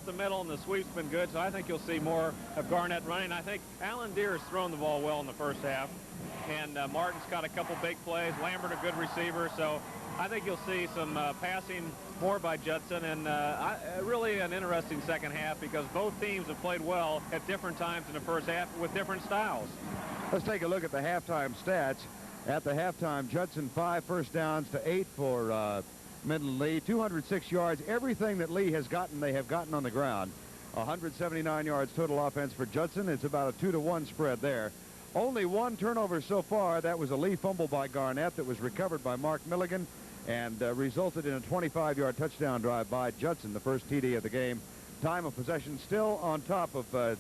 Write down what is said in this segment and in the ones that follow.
the middle, and the sweep's been good, so I think you'll see more of Garnett running. I think Alan Deere has thrown the ball well in the first half, and Martin's got a couple big plays. Lambert, a good receiver, so I think you'll see some passing more by Judson, and really an interesting second half because both teams have played well at different times in the first half with different styles. Let's take a look at the halftime stats. At the halftime, Judson 5 first downs to 8 for Midland Lee, 206 yards. Everything that Lee has gotten, they have gotten on the ground. 179 yards total offense for Judson. It's about a 2-to-1 spread there. Only one turnover so far. That was a Lee fumble by Garnett that was recovered by Mark Milligan and resulted in a 25-yard touchdown drive by Judson, the first TD of the game. Time of possession still on top of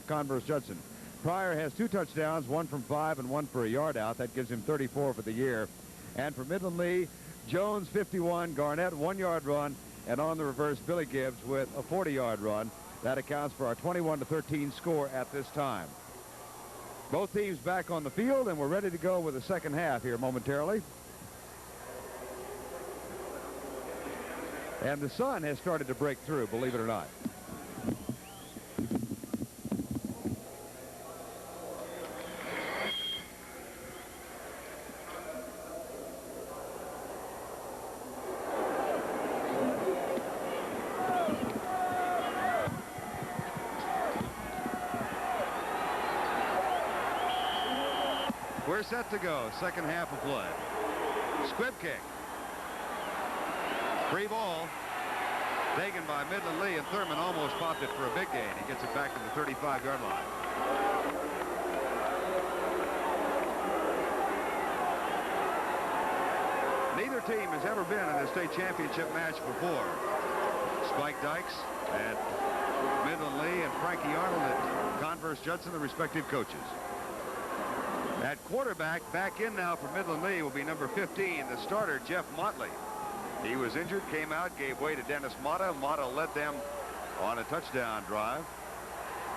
Converse Judson. Pryor has 2 touchdowns, 1 from 5 and 1 for a yard out. That gives him 34 for the year. And for Midland Lee, Jones 51, Garnett 1-yard run, and on the reverse, Billy Gibbs with a 40-yard run. That accounts for our 21-13 score at this time. Both teams back on the field, and we're ready to go with the second half here momentarily. And the sun has started to break through, believe it or not. We're set to go. Second half of play. Squib kick. Free ball. Taken by Midland Lee, and Thurman almost popped it for a big gain. He gets it back to the 35-yard line. Neither team has ever been in a state championship match before. Spike Dykes at Midland Lee and Frankie Arnold at Converse Judson, the respective coaches. At quarterback, back in now for Midland Lee will be number 15, the starter, Jeff Motley. He was injured, came out, gave way to Dennis Mata. Mata led them on a touchdown drive.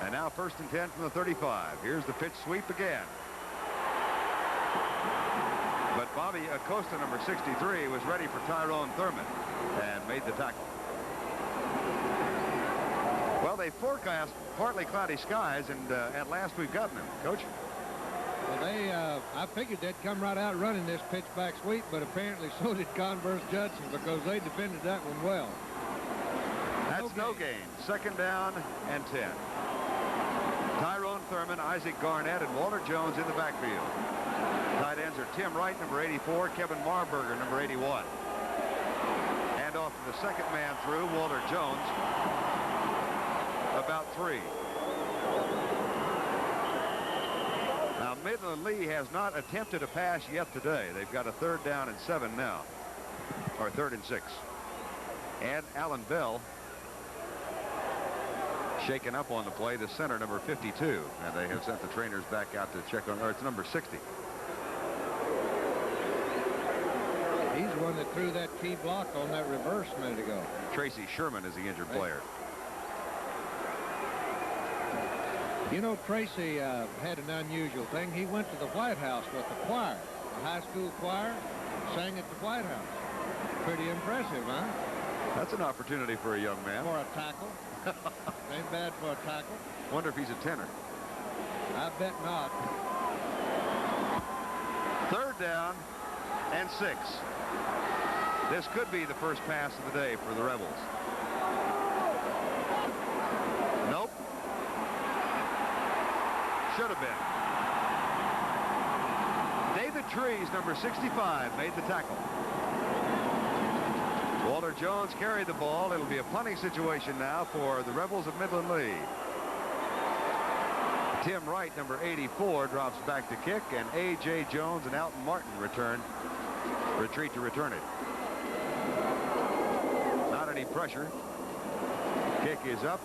And now 1st and 10 from the 35. Here's the pitch sweep again. But Bobby Acosta, number 63, was ready for Tyrone Thurman and made the tackle. Well, they forecast partly cloudy skies, and at last we've gotten them. Coach? Well, I figured they'd come right out running this pitchback sweep, but apparently so did Converse Judson because they defended that one well. That's no gain. 2nd down and 10. Tyrone Thurman, Isaac Garnett, and Walter Jones in the backfield. Tight ends are Tim Wright, number 84, Kevin Marburger, number 81. And off to the second man through, Walter Jones, about 3. Now, Midland Lee has not attempted a pass yet today. They've got a 3rd down and 7 now, or 3rd and 6. And Alan Bell shaken up on the play, the center, number 52. And they have sent the trainers back out to check on, or it's number 60. He's the one that threw that key block on that reverse a minute ago. Tracy Sherman is the injured player. You know, Tracy had an unusual thing. He went to the White House with the choir, the high school choir, sang at the White House. Pretty impressive, huh? That's an opportunity for a young man. For a tackle. Ain't bad for a tackle. Wonder if he's a tenor. I bet not. 3rd down and 6. This could be the first pass of the day for the Rebels. Nope. Should have been. David Trees, number 65, made the tackle. Walter Jones carried the ball. It'll be a punting situation now for the Rebels of Midland Lee. Tim Wright, number 84, drops back to kick, and A.J. Jones and Alton Martin retreat to return it. Not any pressure. Kick is up.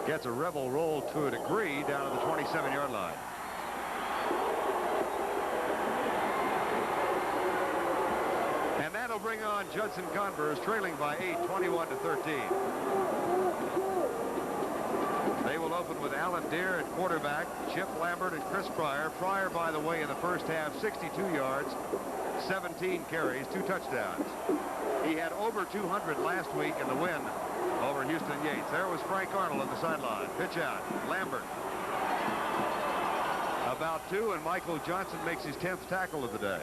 Gets a Rebel roll to a degree down to the 27-yard line. And that'll bring on Judson Converse, trailing by 8, 21-13. They will open with Alan Deere at quarterback, Chip Lambert and Chris Pryor. Pryor, by the way, in the first half, 62 yards, 17 carries, 2 touchdowns. He had over 200 last week in the win over Houston Yates. There was Frank Arnold on the sideline. Pitch out. Lambert. About 2, and Michael Johnson makes his 10th tackle of the day.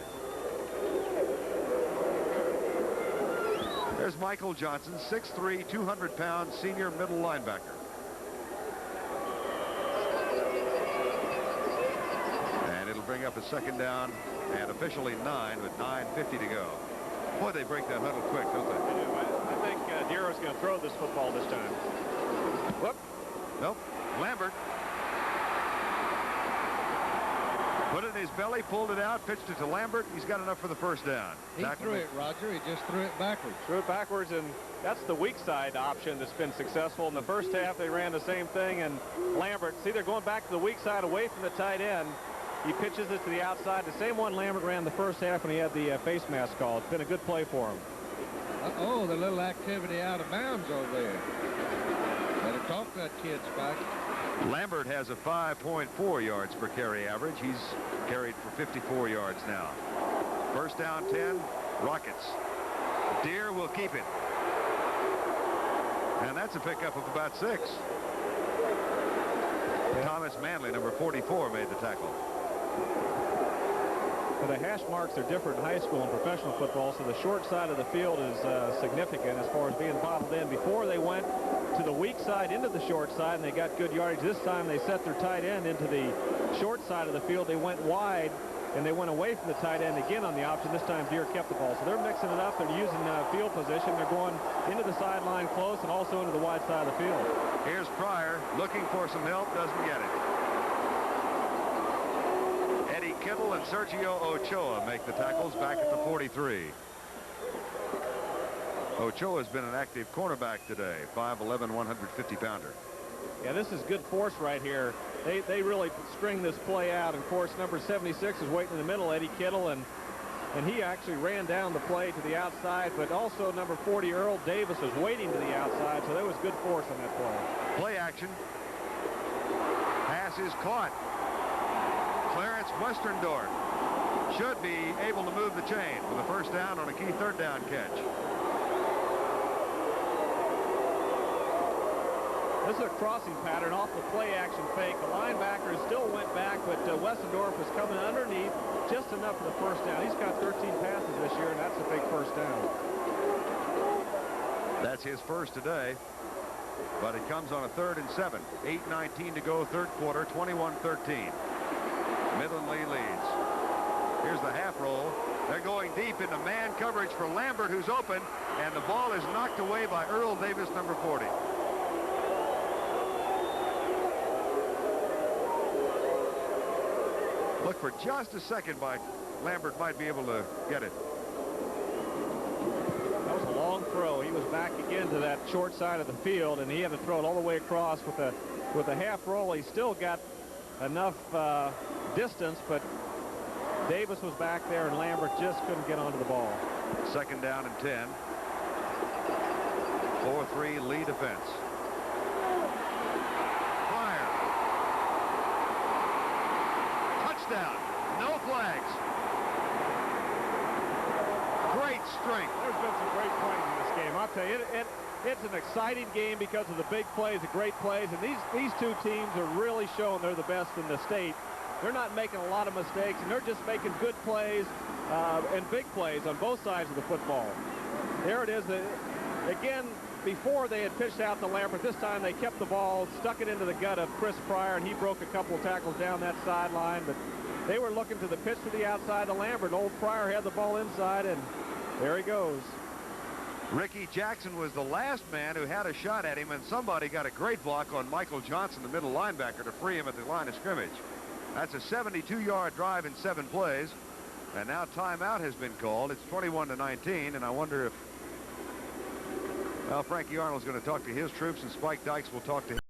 There's Michael Johnson, 6'3", 200-pound senior middle linebacker. And it'll bring up a second down and officially 9 with 9:50 to go. Boy, they break that huddle quick, don't they? They do. I think Dero's going to throw this football this time. Whoop. Nope. Lambert. Put it in his belly, pulled it out, pitched it to Lambert. He's got enough for the first down. He threw it, Roger. He just threw it backwards. Threw it backwards, and that's the weak side option that's been successful. In the first half, they ran the same thing, and Lambert, see, they're going back to the weak side away from the tight end. He pitches it to the outside, the same one Lambert ran the first half when he had the face mask call. It's been a good play for him. Uh-oh, the little activity out of bounds over there. Better talk to that kid, Spike. Lambert has a 5.4 yards per carry average. He's carried for 54 yards now. First down 10, Rockets. Deere will keep it. And that's a pickup of about 6. Thomas Manley, number 44, made the tackle. Well, the hash marks are different in high school and professional football, so the short side of the field is significant as far as being bottled in. Before, they went to the weak side into the short side, and they got good yardage. This time, they set their tight end into the short side of the field. They went wide, and they went away from the tight end again on the option. This time, Deere kept the ball. So they're mixing it up. They're using field position. They're going into the sideline close and also into the wide side of the field. Here's Pryor looking for some help, doesn't get it. Eddie Kittle and Sergio Ochoa make the tackles back at the 43. Ochoa has been an active cornerback today, 5'11", 150-pounder. Yeah, this is good force right here. They really string this play out. And of course, number 76 is waiting in the middle, Eddie Kittle, and he actually ran down the play to the outside, but also number 40, Earl Davis, was waiting to the outside, so there was good force on that play. Play action. Pass is caught. Clarence Westerndorf should be able to move the chain with a first down on a key third down catch. This is a crossing pattern off the play action fake. The linebacker still went back, but Westendorf was coming underneath just enough for the first down. He's got 13 passes this year, and that's a big first down. That's his first today, but it comes on a 3rd and 7. 8:19 to go, third quarter, 21-13. Midland Lee leads. Here's the half roll. They're going deep into man coverage for Lambert, who's open, and the ball is knocked away by Earl Davis, number 40. Look for just a second by Lambert might be able to get it. That was a long throw. He was back again to that short side of the field, and he had to throw it all the way across with a half roll. He still got enough distance, but Davis was back there, and Lambert just couldn't get onto the ball. Second down and 10. 4-3 Lee defense. Pryor. Touchdown. No flags. Great strength. There's been some great plays in this game. I'll tell you, it's an exciting game because of the big plays, the great plays, and these two teams are really showing they're the best in the state. They're not making a lot of mistakes, and they're just making good plays and big plays on both sides of the football. There it is. Again, before they had pitched out to Lambert, this time they kept the ball, stuck it into the gut of Chris Pryor, and he broke a couple of tackles down that sideline. But they were looking to the pitch to the outside of Lambert. Old Pryor had the ball inside, and there he goes. Ricky Jackson was the last man who had a shot at him, and somebody got a great block on Michael Johnson, the middle linebacker, to free him at the line of scrimmage. That's a 72-yard drive in 7 plays, and now timeout has been called. It's 21-19, and I wonder if, well, Frankie Arnold's going to talk to his troops, and Spike Dykes will talk to him.